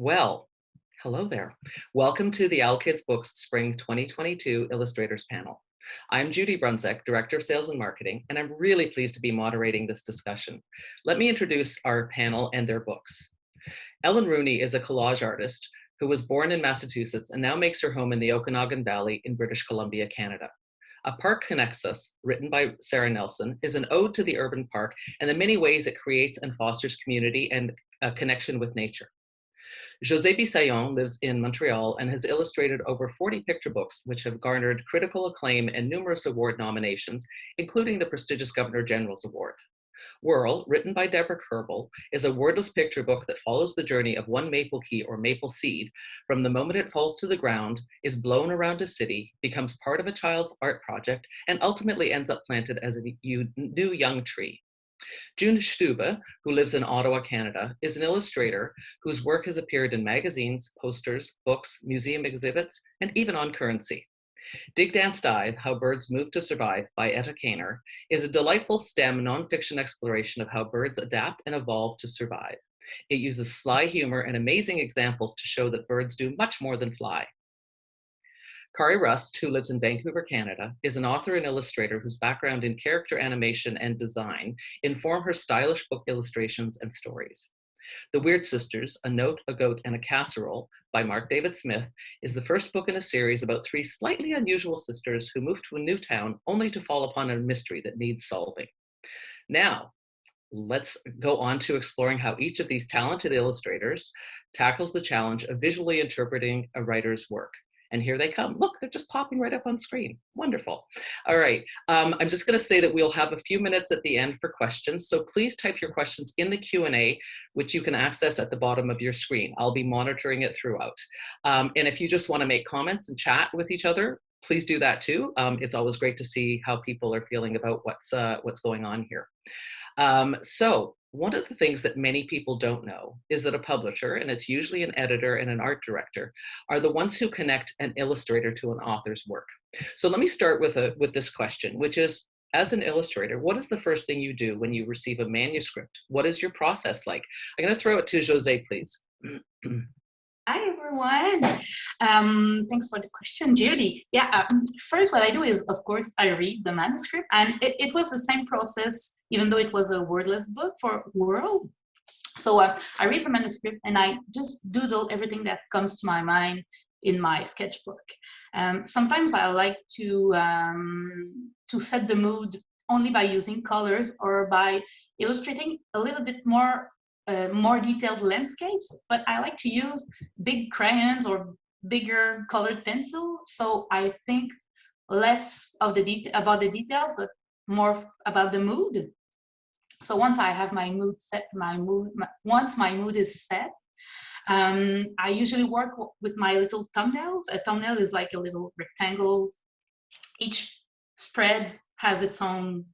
Well, hello there. Welcome to the Owlkids Books Spring 2022 Illustrators panel. I'm Judy Brunzek, Director of Sales and Marketing, and I'm really pleased to be moderating this discussion. Let me introduce our panel and their books. Ellen Rooney is a collage artist who was born in Massachusetts and now makes her home in the Okanagan Valley in British Columbia, Canada. A Park Connects Us, written by Sarah Nelson, is an ode to the urban park and the many ways it creates and fosters community and a connection with nature. José Bissaillon lives in Montreal and has illustrated over 40 picture books, which have garnered critical acclaim and numerous award nominations, including the prestigious Governor General's Award. Whirl, written by Deborah Kerbel, is a wordless picture book that follows the journey of one maple key or maple seed from the moment it falls to the ground, is blown around a city, becomes part of a child's art project, and ultimately ends up planted as a new young tree. June Stube, who lives in Ottawa, Canada, is an illustrator whose work has appeared in magazines, posters, books, museum exhibits, and even on currency. Dig Dance Dive, How Birds Move to Survive by Etta Kaner is a delightful STEM nonfiction exploration of how birds adapt and evolve to survive. It uses sly humor and amazing examples to show that birds do much more than fly. Kari Rust, who lives in Vancouver, Canada, is an author and illustrator whose background in character animation and design inform her stylish book illustrations and stories. The Weird Sisters, A Note, a Goat, and a Casserole by Mark David Smith is the first book in a series about three slightly unusual sisters who move to a new town only to fall upon a mystery that needs solving. Now, let's go on to exploring how each of these talented illustrators tackles the challenge of visually interpreting a writer's work. And here they come. Look, they're just popping right up on screen. Wonderful. All right. I'm just going to say that we'll have a few minutes at the end for questions. So please type your questions in the Q&A, which you can access at the bottom of your screen. I'll be monitoring it throughout. And if you just want to make comments and chat with each other, please do that too. It's always great to see how people are feeling about what's going on here. So one of the things that many people don't know is that a publisher, and it's usually an editor and an art director, are the ones who connect an illustrator to an author's work. So let me start with this question, which is, as an illustrator, what is the first thing you do when you receive a manuscript? What is your process like? I'm going to throw it to José, please. Hi, everyone. Thanks for the question, Judy. Yeah, first what I do is, of course, I read the manuscript, and it was the same process, even though it was a wordless book for Whirl. So I read the manuscript and I just doodle everything that comes to my mind in my sketchbook. Sometimes I like to set the mood only by using colors or by illustrating a little bit more detailed landscapes, but I like to use big crayons or bigger colored pencil. So I think less of about the details, but more about the mood. So once I have my mood set, once my mood is set, I usually work with my little thumbnails. A thumbnail is like a little rectangle. Each spread has its own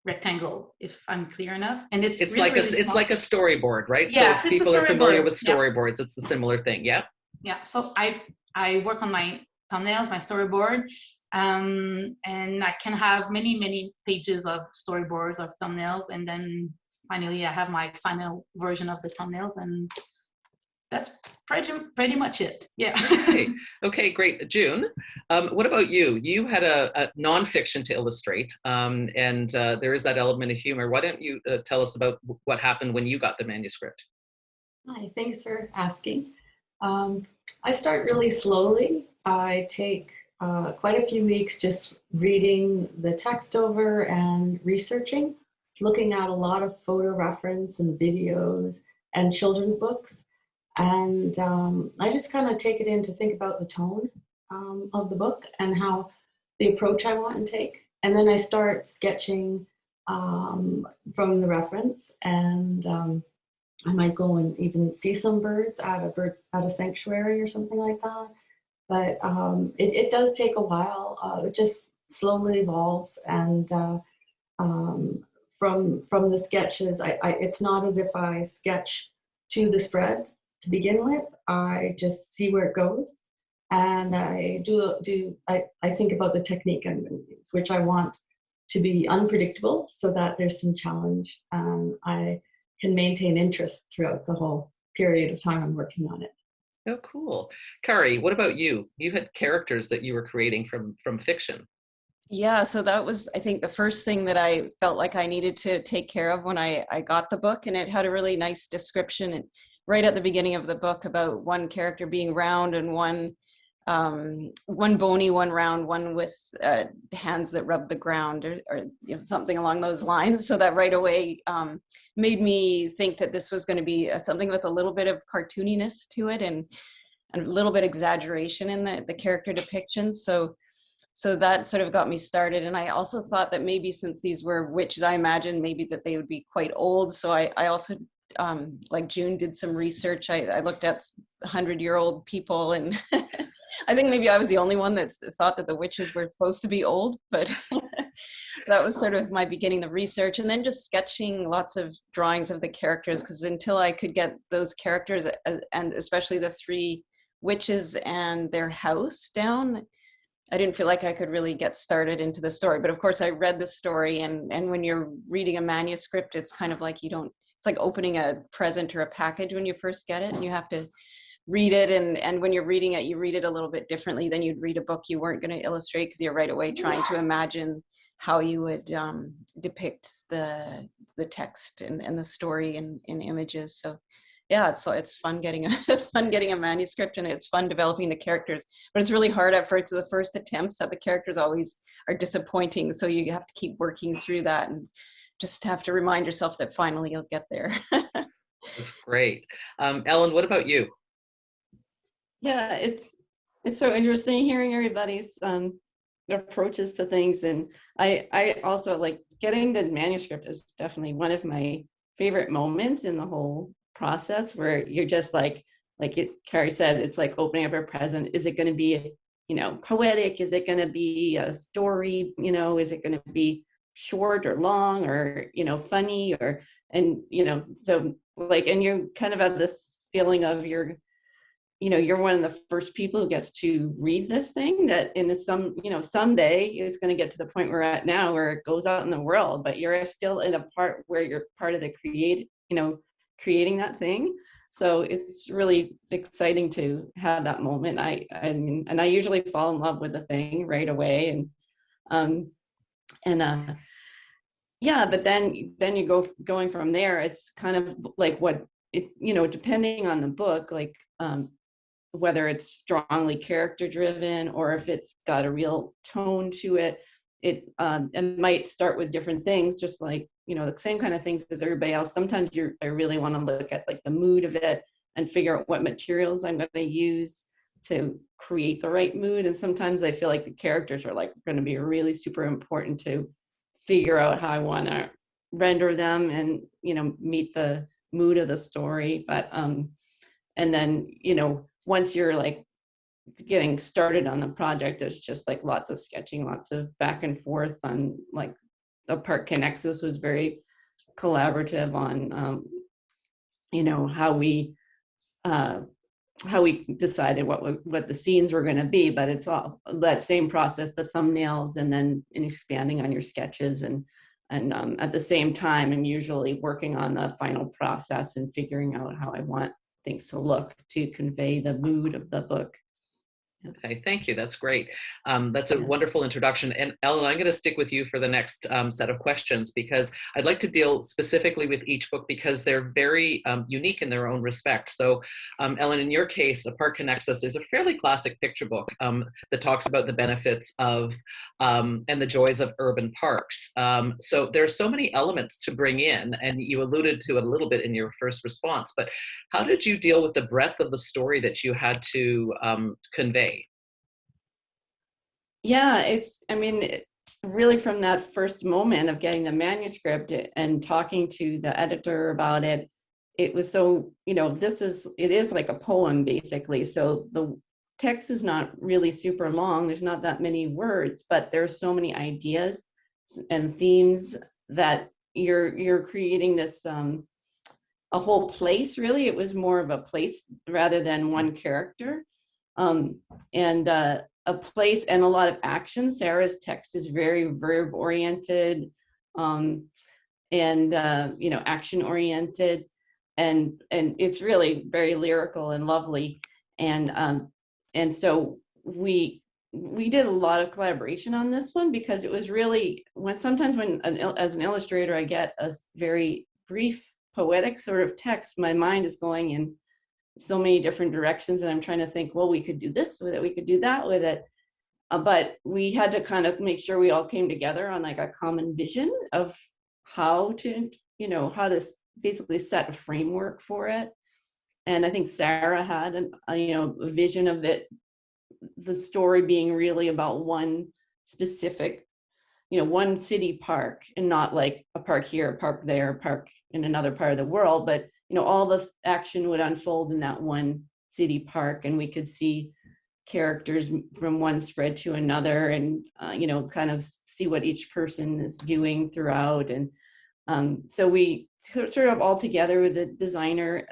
rectangle, if I'm clear enough, and it's really, like really it's like a storyboard, right? Yes, so if people are familiar with storyboards, yeah. It's a similar thing. Yeah, so I work on my thumbnails, my storyboard, and I can have many pages of storyboards of thumbnails, and then finally I have my final version of the thumbnails, and that's pretty much it. Yeah. Okay, great. June, what about you? You had a nonfiction to illustrate, and there is that element of humor. Why don't you tell us about what happened when you got the manuscript? Hi, thanks for asking. I start really slowly. I take quite a few weeks just reading the text over and researching, looking at a lot of photo reference and videos and children's books. And I just kind of take it in to think about the tone of the book and how the approach I want to take. And then I start sketching from the reference, and I might go and even see some birds at a sanctuary or something like that. But it does take a while. It just slowly evolves, and from the sketches, it's not as if I sketch to the spread to begin with. I just see where it goes, and I think about the technique I'm going to use, which I want to be unpredictable so that there's some challenge and I can maintain interest throughout the whole period of time I'm working on it. Oh, cool. Kari, what about you? You had characters that you were creating from fiction. Yeah, so that was, I think, the first thing that I felt like I needed to take care of when I got the book. And it had a really nice description right at the beginning of the book about one character being round and one bony, one round, one with hands that rub the ground, or something along those lines. So that right away made me think that this was going to be something with a little bit of cartooniness to it, and a little bit exaggeration in the character depiction. So that sort of got me started. And I also thought that maybe since these were witches, I imagined maybe that they would be quite old. So I also, like June, did some research. I looked at 100-year-old people, and I think maybe I was the only one that thought that the witches were supposed to be old, but that was sort of my beginning of research. And then just sketching lots of drawings of the characters, because until I could get those characters, and especially the 3 witches and their house down, I didn't feel like I could really get started into the story. But of course I read the story, and when you're reading a manuscript, it's kind of like it's like opening a present or a package when you first get it, and you have to read it. And when you're reading it, you read it a little bit differently than you'd read a book you weren't going to illustrate, because you're right away trying to imagine how you would depict the text and the story in images. So yeah, it's fun getting a manuscript, and it's fun developing the characters, but it's really hard at first. The first attempts at the characters always are disappointing, so you have to keep working through that and just have to remind yourself that finally you'll get there. That's great. Ellen, what about you? Yeah, it's so interesting hearing everybody's approaches to things, and I also like getting the manuscript is definitely one of my favorite moments in the whole process, where you're just Kari said, it's like opening up a present. Is it going to be poetic? Is it going to be a story? Is it going to be short or long, or funny, and you kind of have this feeling of you're one of the first people who gets to read this thing, that in some someday it's going to get to the point we're at now, where it goes out in the world, but you're still in a part where you're part of the creating that thing. So it's really exciting to have that moment. I usually fall in love with the thing right away, but then you going from there, it's kind of like what it, depending on the book, whether it's strongly character driven or if it's got a real tone to it, it might start with different things, just like, the same kind of things as everybody else. Sometimes I really want to look at the mood of it and figure out what materials I'm going to use to create the right mood. And sometimes I feel like the characters are going to be really super important to figure out how I want to render them and, meet the mood of the story. But, and then, once you're getting started on the project, there's just lots of sketching, lots of back and forth on the Park Connexus was very collaborative on, how we decided what the scenes were going to be, but it's all that same process, the thumbnails, and then expanding on your sketches, and at the same time, I'm usually working on the final process and figuring out how I want things to look to convey the mood of the book. Okay, thank you. That's great. That's a wonderful introduction. And Ellen, I'm going to stick with you for the next set of questions, because I'd like to deal specifically with each book because they're very unique in their own respect. So Ellen, in your case, A Park Connexus is a fairly classic picture book that talks about the benefits of and the joys of urban parks. So there's so many elements to bring in, and you alluded to it a little bit in your first response, but how did you deal with the breadth of the story that you had to convey? Yeah, really from that first moment of getting the manuscript and talking to the editor about it, it was so, it is like a poem basically. So the text is not really super long. There's not that many words, but there's so many ideas and themes that you're creating this, a whole place really. It was more of a place rather than one character. A place and a lot of action. Sarah's text is very verb oriented, action oriented. it's really very lyrical and lovely. And so we did a lot of collaboration on this one, because it was really, sometimes as an illustrator, I get a very brief poetic sort of text, my mind is going in so many different directions, and I'm trying to think, well, we could do this with it, we could do that with it. But we had to kind of make sure we all came together on like a common vision of how to basically set a framework for it. And I think Sarah had a vision of it, the story being really about one specific, one city park, and not like a park here, a park there, a park in another part of the world, but all the action would unfold in that one city park, and we could see characters from one spread to another, and kind of see what each person is doing throughout. And so we sort of all together with the designer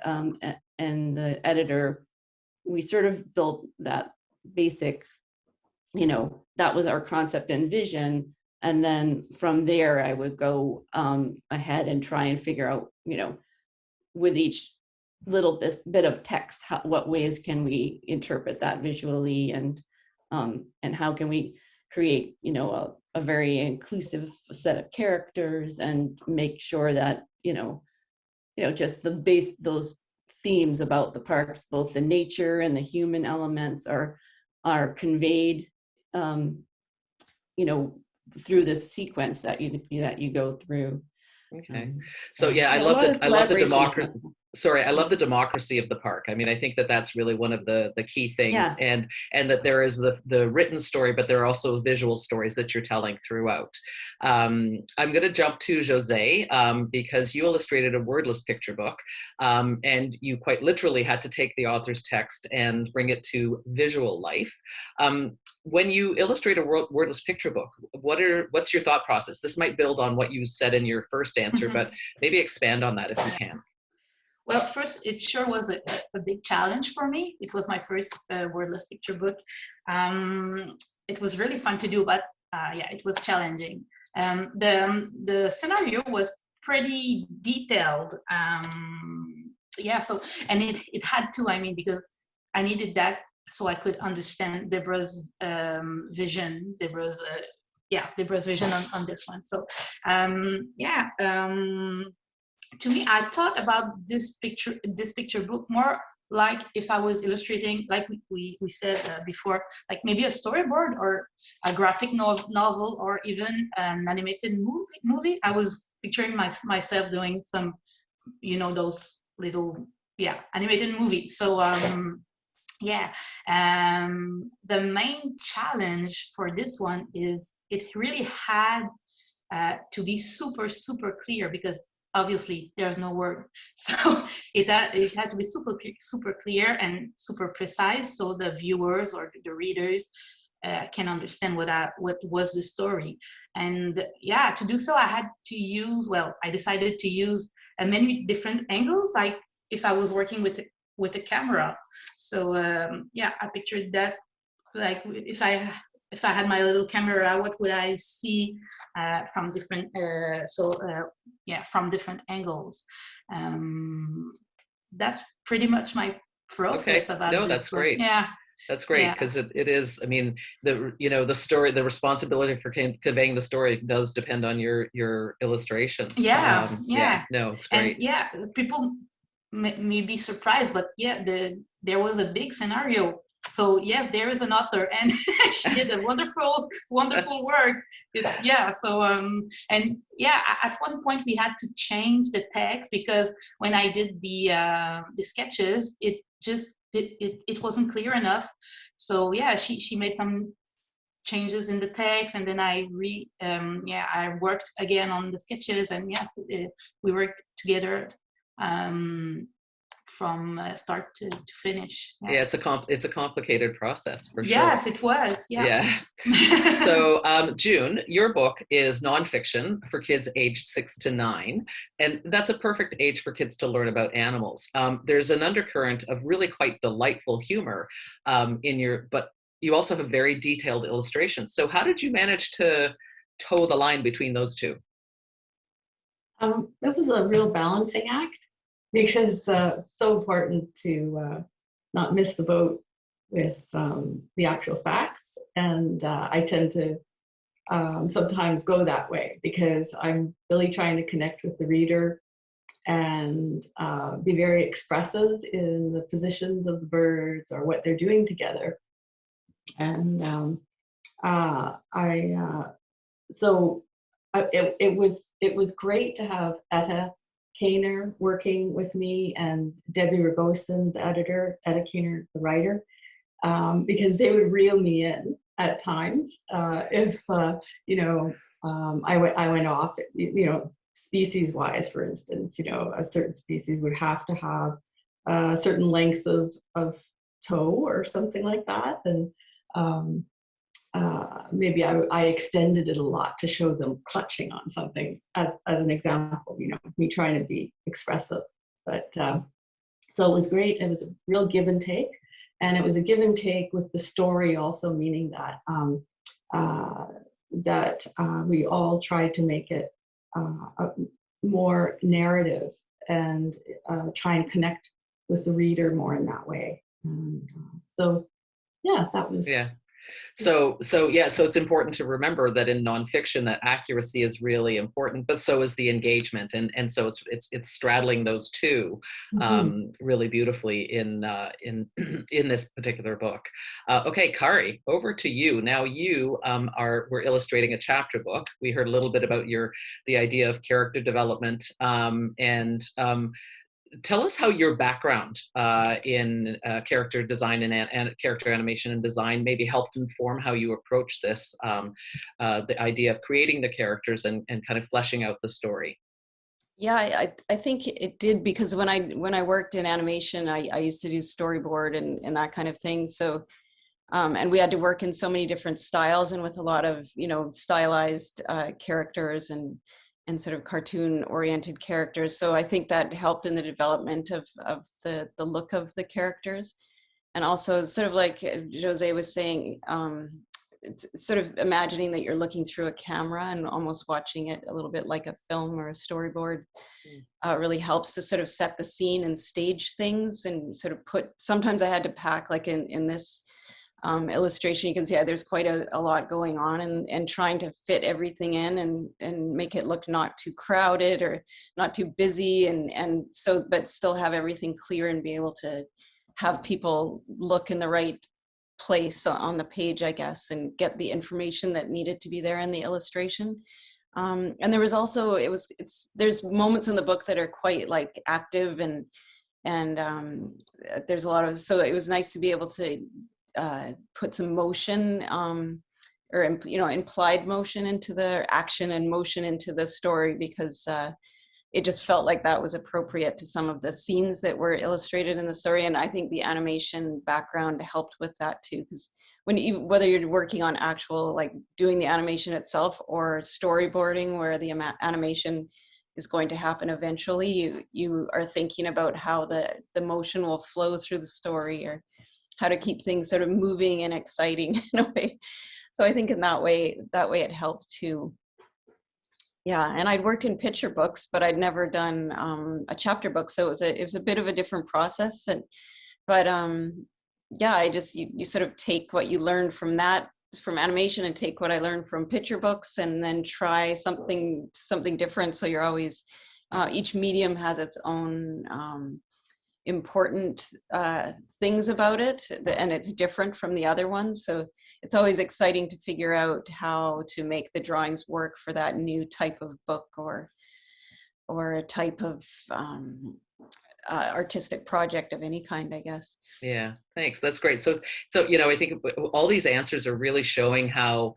and the editor, we sort of built that basic, that was our concept and vision. And then from there, I would go ahead and try and figure out, with each little bit of text, what ways can we interpret that visually, and how can we create, a very inclusive set of characters, and make sure that, just those themes about the parks, both the nature and the human elements are conveyed, through this sequence that you go through. Okay. So yeah, I love it. I love the democracy. Sorry, I love the democracy of the park. I mean, I think that that's really one of the key things, Yeah. and that there is the written story, but there are also visual stories that you're telling throughout. I'm going to jump to Jose, because you illustrated a wordless picture book, and you quite literally had to take the author's text and bring it to visual life. When you illustrate a wordless picture book, what's your thought process? This might build on what you said in your first answer, but maybe expand on that if you can. Well, first, it sure was a big challenge for me. It was my first wordless picture book. It was really fun to do, but yeah, it was challenging. The scenario was pretty detailed. Yeah, so, and it had to, because I needed that so I could understand Deborah's vision, Deborah's vision on this one. So, to me, I thought about this picture book more like if I was illustrating, like we said before, like maybe a storyboard or a graphic novel, or even an animated movie. I was picturing myself doing some, those little, animated movies. So the main challenge for this one is it really had to be super, super clear, because obviously there's no word. So it had to be super clear and super precise, so the viewers or the readers can understand what was the story. And yeah, to do so, I decided to use many different angles, like if I was working with a camera. So I pictured that, like if I had my little camera, what would I see from different from different angles. That's pretty much my process about this. That's book. great. Yeah. That's great, because it is, the story, the responsibility for conveying the story does depend on your illustrations. Yeah. No, it's great. And people may be surprised, but there was a big scenario. So yes, there is an author, and she did a wonderful work. At one point we had to change the text, because when I did the sketches, it wasn't clear enough. So yeah, she made some changes in the text, and then I worked again on the sketches, and yes, we worked together from start to finish. Yeah, it's a complicated process for sure. Yes, it was. Yeah. So June, your book is nonfiction for kids aged 6 to 9, and that's a perfect age for kids to learn about animals. There's an undercurrent of really quite delightful humor but you also have very detailed illustrations. So how did you manage to toe the line between those two? It was a real balancing act, because so important to not miss the boat with the actual facts. And I tend to sometimes go that way because I'm really trying to connect with the reader and be very expressive in the positions of the birds or what they're doing together. And it was great to have Etta Kaner working with me and Debbie Ragoson's editor, Etta Kaner, the writer, because they would reel me in at times if I went off, species-wise, for instance. A certain species would have to have a certain length of toe or something like that, and maybe I extended it a lot to show them clutching on something as an example, me trying to be expressive. But so it was great. It was a real give and take. And it was a give and take with the story also, meaning that we all tried to make it more narrative and try and connect with the reader more in that way. And that was. Yeah. So it's important to remember that in nonfiction that accuracy is really important, but so is the engagement, and so it's straddling those two really beautifully in this particular book. Okay, Kari, over to you. Now you we're illustrating a chapter book. We heard a little bit about the idea of character development, and tell us how your background in character design and character animation and design maybe helped inform how you approach this, the idea of creating the characters and kind of fleshing out the story. Yeah, I think it did, because when I worked in animation, I used to do storyboard and that kind of thing. So, and we had to work in so many different styles and with a lot of, stylized characters and sort of cartoon oriented characters. So I think that helped in the development of the look of the characters. And also sort of like Jose was saying, it's sort of imagining that you're looking through a camera and almost watching it a little bit like a film or a storyboard really helps to sort of set the scene and stage things and sort of sometimes I had to pack, like in this illustration, you can see there's quite a lot going on, and trying to fit everything in and make it look not too crowded or not too busy, and so but still have everything clear and be able to have people look in the right place on the page, I guess, and get the information that needed to be there in the illustration. And there was also there's moments in the book that are quite like active and there's a lot of, so it was nice to be able to put some motion or implied motion into the action and motion into the story, because it just felt like that was appropriate to some of the scenes that were illustrated in the story. And I think the animation background helped with that too, because whether you're working on actual, like doing the animation itself or storyboarding where the animation is going to happen eventually, you are thinking about how the motion will flow through the story, or how to keep things sort of moving and exciting in a way. So I think in that way it helped too. Yeah, and I'd worked in picture books, but I'd never done a chapter book, so it was a bit of a different process. But I just you sort of take what you learn from animation and take what I learned from picture books, and then try something different. So you're always each medium has its own important things about it, and it's different from the other ones. So it's always exciting to figure out how to make the drawings work for that new type of book or a type of artistic project of any kind, I guess. Yeah, thanks. That's great. So I think all these answers are really showing how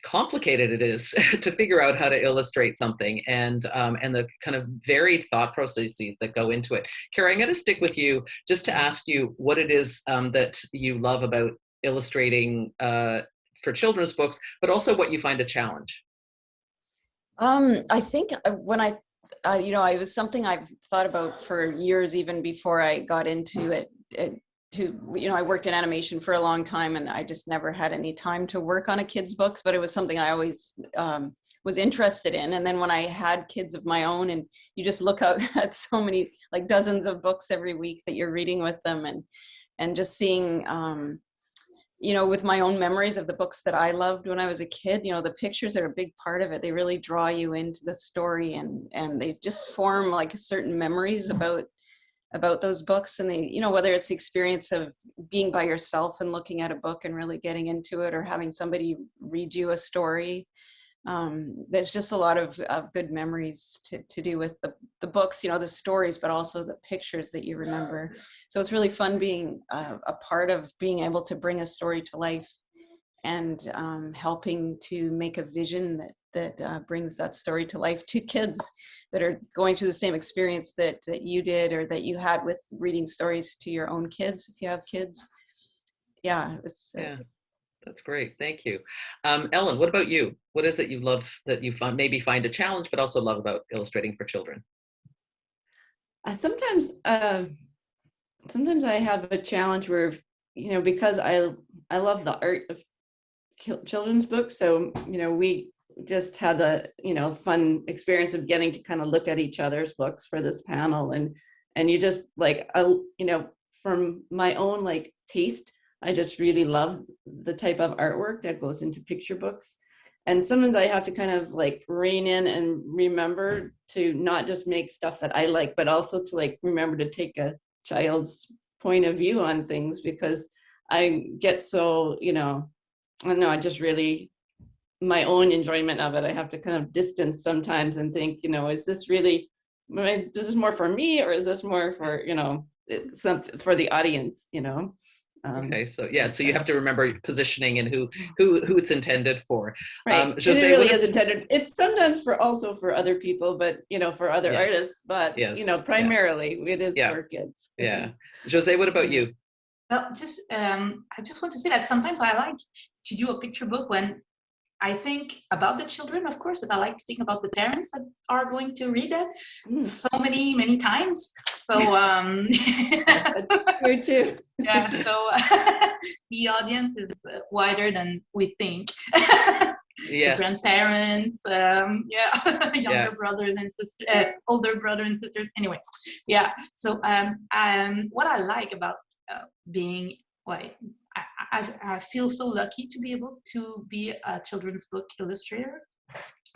complicated it is to figure out how to illustrate something, and the kind of varied thought processes that go into it. Kara, I'm going to stick with you just to ask you what it is that you love about illustrating for children's books, but also what you find a challenge. I think when it was something I've thought about for years, even before I got into it. I worked in animation for a long time, and I just never had any time to work on a kid's books, but it was something I always was interested in. And then when I had kids of my own, and you just look out at so many, like dozens of books every week that you're reading with them, and just seeing, you know, with my own memories of the books that I loved when I was a kid, you know, the pictures are a big part of it. They really draw you into the story, and they just form like certain memories about those books. And they, you know, whether it's the experience of being by yourself and looking at a book and really getting into it, or having somebody read you a story. There's just a lot of good memories to do with the books, you know, the stories, but also the pictures that you remember. So it's really fun being a part of being able to bring a story to life, and helping to make a vision that brings that story to life to kids that are going through the same experience that you did, or that you had with reading stories to your own kids, if you have kids. Yeah, it's That's great. Thank you. Ellen, what about you? What is it you love that you maybe find a challenge, but also love about illustrating for children? Sometimes I have a challenge where, you know, because I love the art of children's books. So, you know, we just had the, you know, fun experience of getting to kind of look at each other's books for this panel. And you just like, you know, from my own like taste, I just really love the type of artwork that goes into picture books. And sometimes I have to kind of like rein in and remember to not just make stuff that I like, but also to like remember to take a child's point of view on things, because I get so, you know, I don't know, I just really, my own enjoyment of it, I have to kind of distance sometimes and think, you know, is this really, is this more for me, or is this more for, you know, something for the audience, you know? Okay, so yeah, so you have to remember positioning and who it's intended for. Right, Jose, it really is intended. It's sometimes also for other people, but you know, for other artists. But you know, primarily it is for kids. Yeah, Jose, what about you? Well, I just want to say that sometimes I like to do a picture book when I think about the children, of course, but I like to think about the parents that are going to read it so many times. So me too. Yeah, so the audience is wider than we think. Yes. Grandparents, younger brothers and sisters, older brothers and sisters. Anyway, yeah. So what I like about being I feel so lucky to be able to be a children's book illustrator.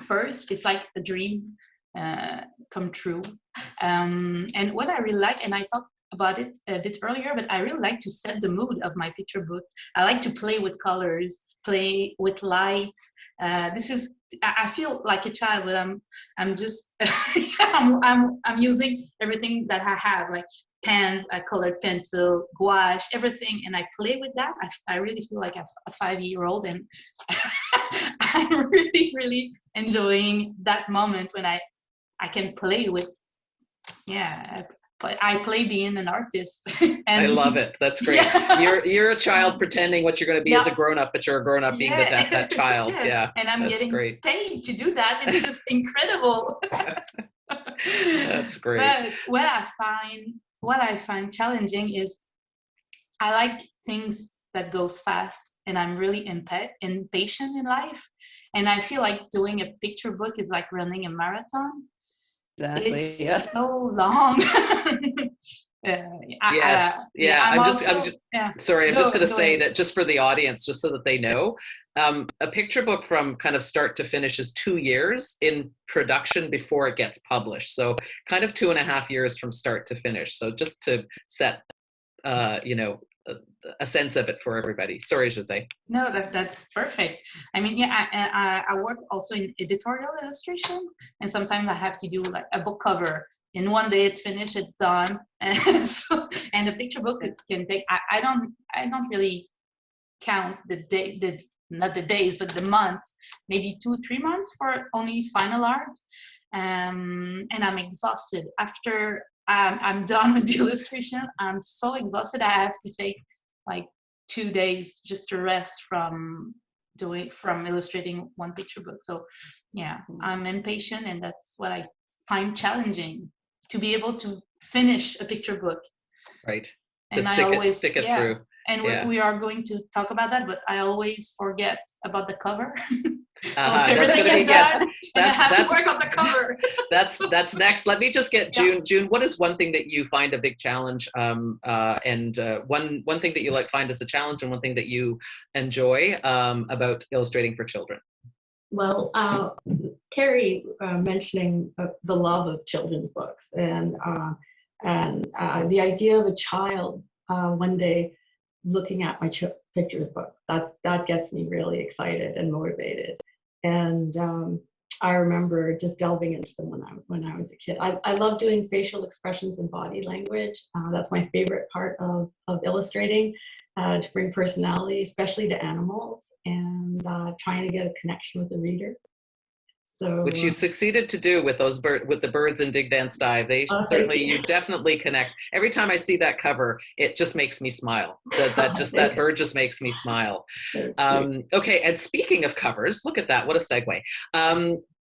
First, it's like a dream come true. And what I really like, and I talked about it a bit earlier, but I really like to set the mood of my picture books. I like to play with colors, play with lights. I feel like a child, but I'm just I'm using everything that I have, like pens, a colored pencil, gouache, everything, and I play with that. I really feel like a 5-year-old, and I'm really enjoying that moment when I can play with. But I play being an artist. And I love it. That's great. Yeah. You're a child pretending what you're going to be as a grown-up, but you're a grown-up being that child. Yeah. And I'm getting paid to do that. It's just incredible. That's great. But what I find challenging is I like things that goes fast, and I'm really impatient in life. And I feel like doing a picture book is like running a marathon. Exactly. It's so long. Sorry, I'm just going to say that just for the audience, just so that they know, a picture book from kind of start to finish is 2 years in production before it gets published. So kind of 2.5 years from start to finish. So just to set, a sense of it for everybody. Sorry, Jose. No, that's perfect. I mean, I work also in editorial illustration, and sometimes I have to do like a book cover. In one day it's finished, it's done. And the picture book, it can take. I don't really count not the days, but the months. Maybe 2-3 months for only final art, and I'm exhausted after. I'm done with the illustration. I'm so exhausted. I have to take like 2 days just to rest from illustrating one picture book. So yeah, I'm impatient, and that's what I find challenging, to be able to finish a picture book. Right. And to stick it through. And we are going to talk about that, but I always forget about the cover. That's Everything gonna is be yes. done, and I have to That's work on the cover. that's next. Let me just get Yeah. June. June, what is one thing that you find a big challenge, and one thing that you find as a challenge, and one thing that you enjoy about illustrating for children? Well, Carrie mentioning the love of children's books and the idea of a child one day looking at my pictures book, that gets me really excited and motivated. And I remember just delving into them when I was a kid. I love doing facial expressions and body language. That's my favorite part of illustrating, to bring personality, especially to animals, and trying to get a connection with the reader. So, Which you succeeded to do with those with the birds in Dig Dance Dive. They certainly, you definitely connect. Every time I see that cover, it just makes me smile. That bird just makes me smile. Okay, and speaking of covers, look at that, what a segue.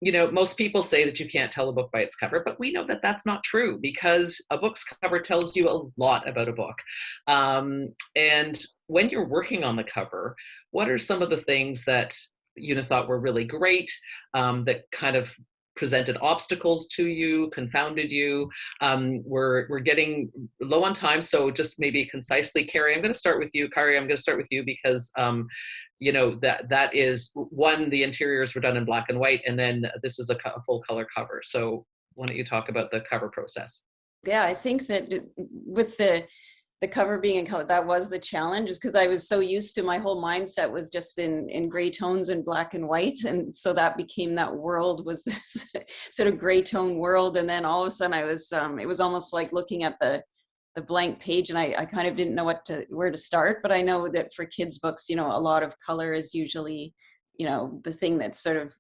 You know, most people say that you can't tell a book by its cover, but we know that that's not true, because a book's cover tells you a lot about a book. And when you're working on the cover, what are some of the things that you thought were really great, that kind of presented obstacles to you, confounded you? We're getting low on time, so just maybe concisely, Carrie, I'm going to start with you. Carrie, I'm going to start with you because you know, that is one, the interiors were done in black and white, and then this is a full color cover. So why don't you talk about the cover process? Yeah, I think that with the cover being in color, that was the challenge, is because I was so used to, my whole mindset was just in gray tones and black and white, and so that became, that world was this sort of gray tone world, and then all of a sudden I was it was almost like looking at the blank page, and I kind of didn't know where to start. But I know that for kids books, you know, a lot of color is usually, you know, the thing that sort of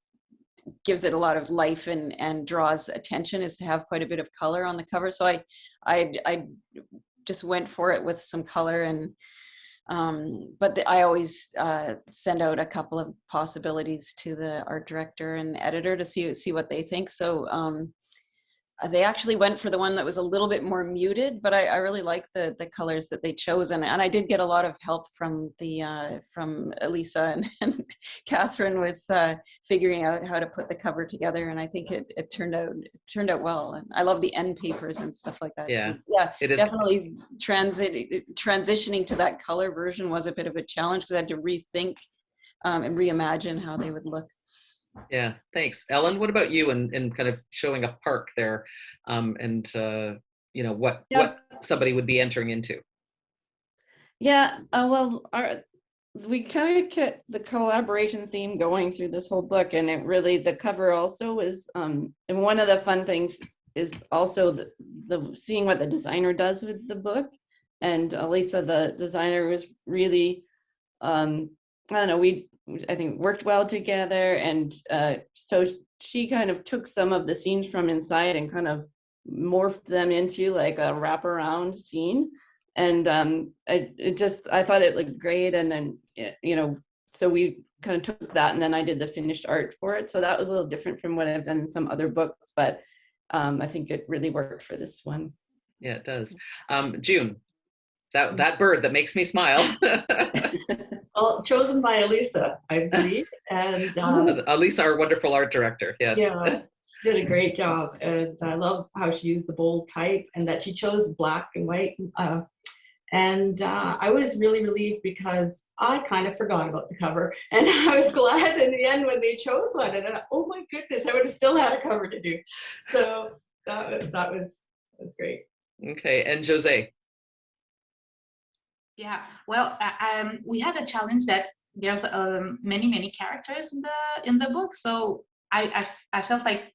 gives it a lot of life and draws attention, is to have quite a bit of color on the cover. So I just went for it with some color, and but I always send out a couple of possibilities to the art director and editor to see what they think. So they actually went for the one that was a little bit more muted, but I really like the colors that they chose, and I did get a lot of help from from Elisa and Catherine with figuring out how to put the cover together, and I think it turned out well. And I love the end papers and stuff like that. Yeah, too. Yeah, it is definitely transitioning to that color version was a bit of a challenge, because I had to rethink and reimagine how they would look. Yeah, thanks. Ellen, what about you, and kind of showing a park there, and you know, what somebody would be entering into? Yeah, well, we kind of kept the collaboration theme going through this whole book, and it really, the cover also is, and one of the fun things is also the seeing what the designer does with the book. And Elisa, the designer, was really, I don't know, I think worked well together, and so she kind of took some of the scenes from inside and kind of morphed them into like a wraparound scene, and I thought it looked great. And then, you know, so we kind of took that, and then I did the finished art for it. So that was a little different from what I've done in some other books, but I think it really worked for this one. Yeah, it does. June, that bird that makes me smile. well, chosen by Elisa, I believe, and Elisa, our wonderful art director. Yes. Yeah, she did a great job, and I love how she used the bold type, and that she chose black and white. And I was really relieved, because I kind of forgot about the cover, and I was glad in the end when they chose one. And oh my goodness, I would have still had a cover to do. So that was great. Okay, and Jose. Yeah, well, we had a challenge that there's many characters in the book, so I felt like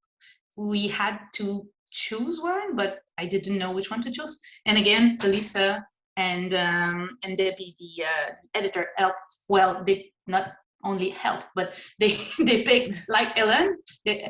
we had to choose one, but I didn't know which one to choose. And again, Elisa and Debbie, the editor, helped. Well, they not only help, but they picked, like Ellen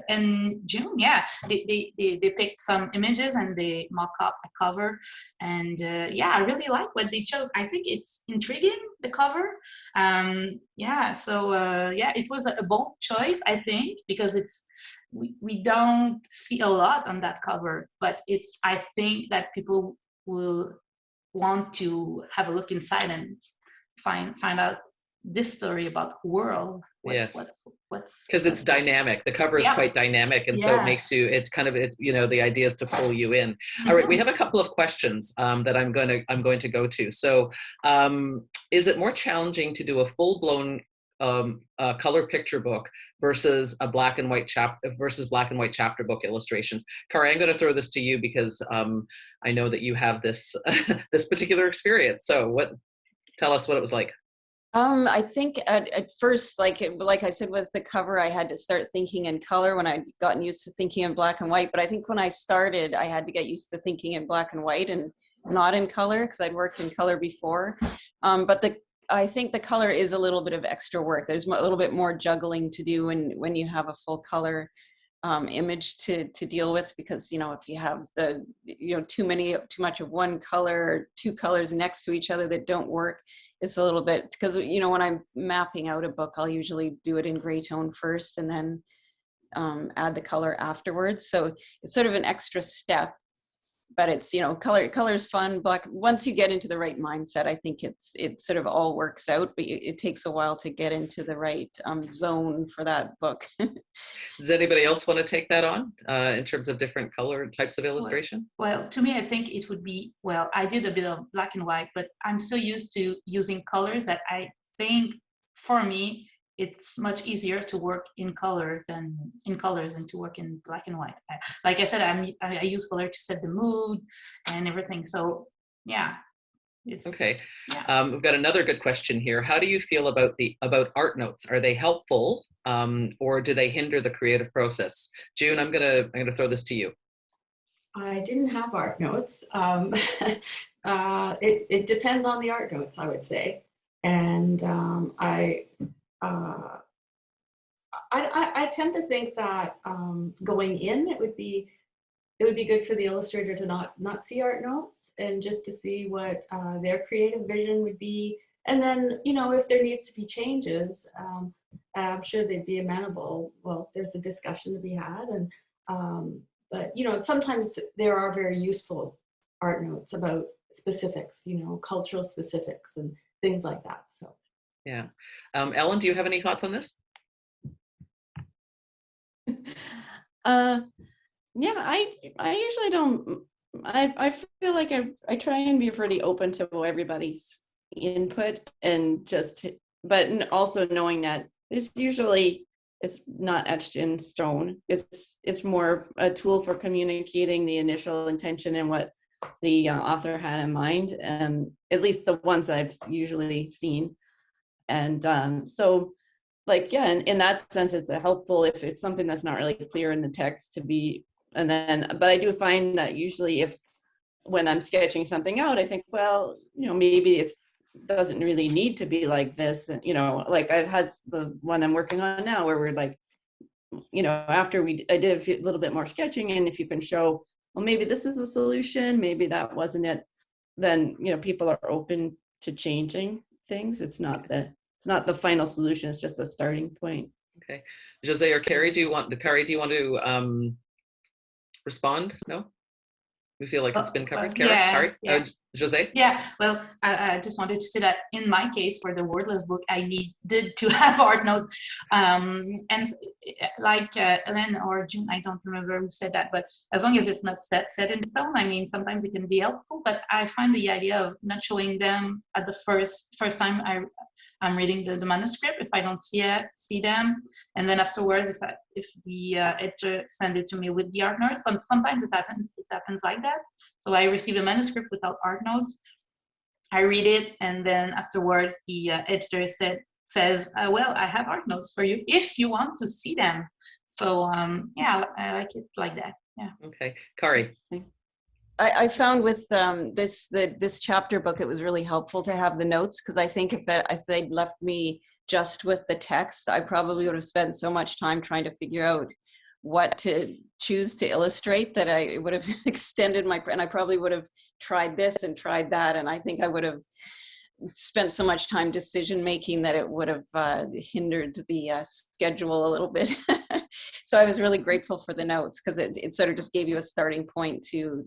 and June. Yeah, they picked some images and they mock up a cover, and yeah, I really like what they chose. I think it's intriguing, the cover. Yeah, so yeah, it was a bold choice, I think, because it's we don't see a lot on that cover, but I think that people will want to have a look inside and find out this story about Whirl. Yes. What's because it's this? dynamic. The cover is Yeah. quite dynamic, and so it makes Yes. you. It kind of the idea is to pull you in. All right, we have a couple of questions that I'm going to go to. So, is it more challenging to do a full blown color picture book versus a black and white chapter book illustrations? Kari, I'm going to throw this to you because I know that you have this this particular experience. So, tell us what it was like. I think at first, like I said with the cover, I had to start thinking in color when I'd gotten used to thinking in black and white. But I think when I started, I had to get used to thinking in black and white and not in color because I'd worked in color before. But I think the color is a little bit of extra work. There's a little bit more juggling to do when you have a full color image to deal with, because if you have too much of one color or two colors next to each other that don't work, it's a little bit, because when I'm mapping out a book, I'll usually do it in gray tone first and then add the color afterwards. So it's sort of an extra step, but it's color is fun. Once you get into the right mindset, I think it sort of all works out, but it takes a while to get into the right zone for that book. Does anybody else want to take that on in terms of different color types of illustration? Well, to me, I think it would be, I did a bit of black and white, but I'm so used to using colors that I think for me, it's much easier to work in colors than to work in black and white. Like I said, I use color to set the mood and everything. So yeah, it's okay. Yeah. We've got another good question here. How do you feel about art notes? Are they helpful, or do they hinder the creative process? June, I'm gonna throw this to you. I didn't have art notes. It depends on the art notes, I would say, and I tend to think that going in, it would be good for the illustrator to not see art notes and just to see what their creative vision would be, and then if there needs to be changes, I'm sure they'd be amenable. Well, there's a discussion to be had, and but sometimes there are very useful art notes about specifics, cultural specifics and things like that. So yeah. Ellen, do you have any thoughts on this? Yeah, I usually don't. I feel like I try and be pretty open to everybody's input, and but also knowing that it's not etched in stone. It's more a tool for communicating the initial intention and what the author had in mind, and at least the ones I've usually seen. And so, like, yeah, in that sense, it's helpful if it's something that's not really clear in the text to be. But I do find that usually when I'm sketching something out, I think, well, maybe it doesn't really need to be like this. And, like I've had the one I'm working on now where we're like, after I did a little bit more sketching, and if you can show, well, maybe this is the solution, maybe that wasn't it, then, people are open to changing things. It's not the final solution, it's just a starting point. Okay. Jose or Kari, do you want to respond? No? We feel like it's been covered. Kari? Yeah. Jose? Yeah, well, I just wanted to say that in my case, for the wordless book, I needed to have art notes. And like Ellen or June, I don't remember who said that, but as long as it's not set in stone, I mean, sometimes it can be helpful, but I find the idea of not showing them at the first time I'm reading the manuscript, if I don't see them, and then afterwards, if the editor sends it to me with the art notes, sometimes it happens like that. So I receive a manuscript without art notes. I read it, and then afterwards, the editor says, "Well, I have art notes for you if you want to see them." So yeah, I like it like that. Yeah. Okay, Kari. I found with this chapter book, it was really helpful to have the notes, because I think if they'd left me just with the text, I probably would have spent so much time trying to figure out what to choose to illustrate that I would have extended and I probably would have tried this and tried that, and I think I would have spent so much time decision making that it would have hindered the schedule a little bit. So I was really grateful for the notes, because it sort of just gave you a starting point to,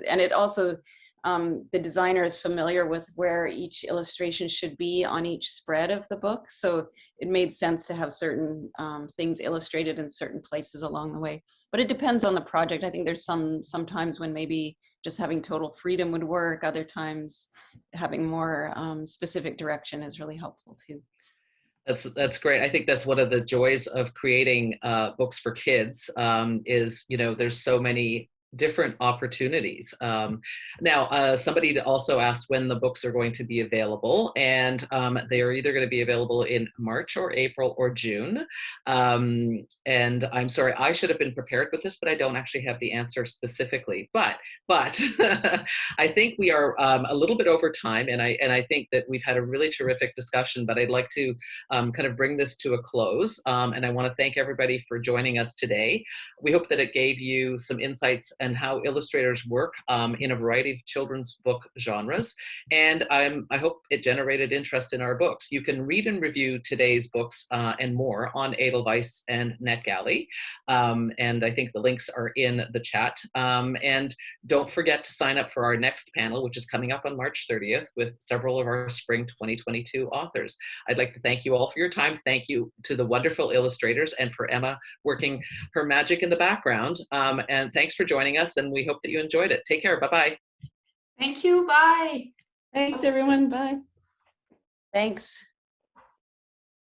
and it also the designer is familiar with where each illustration should be on each spread of the book. So it made sense to have certain things illustrated in certain places along the way. But it depends on the project. I think there's sometimes when maybe just having total freedom would work. Other times having more specific direction is really helpful too. That's great. I think that's one of the joys of creating books for kids is, there's so many different opportunities. Now, somebody also asked when the books are going to be available, and they are either going to be available in March or April or June. And I'm sorry, I should have been prepared with this, but I don't actually have the answer specifically. But I think we are a little bit over time, and I think that we've had a really terrific discussion, but I'd like to kind of bring this to a close. And I want to thank everybody for joining us today. We hope that it gave you some insights and how illustrators work in a variety of children's book genres. And I hope it generated interest in our books. You can read and review today's books and more on Edelweiss and NetGalley. And I think the links are in the chat. And don't forget to sign up for our next panel, which is coming up on March 30th with several of our spring 2022 authors. I'd like to thank you all for your time. Thank you to the wonderful illustrators and for Emma working her magic in the background. And thanks for joining us, and we hope that you enjoyed it. Take care. Bye-bye. Thank you. Bye. Thanks, everyone. Bye. Thanks.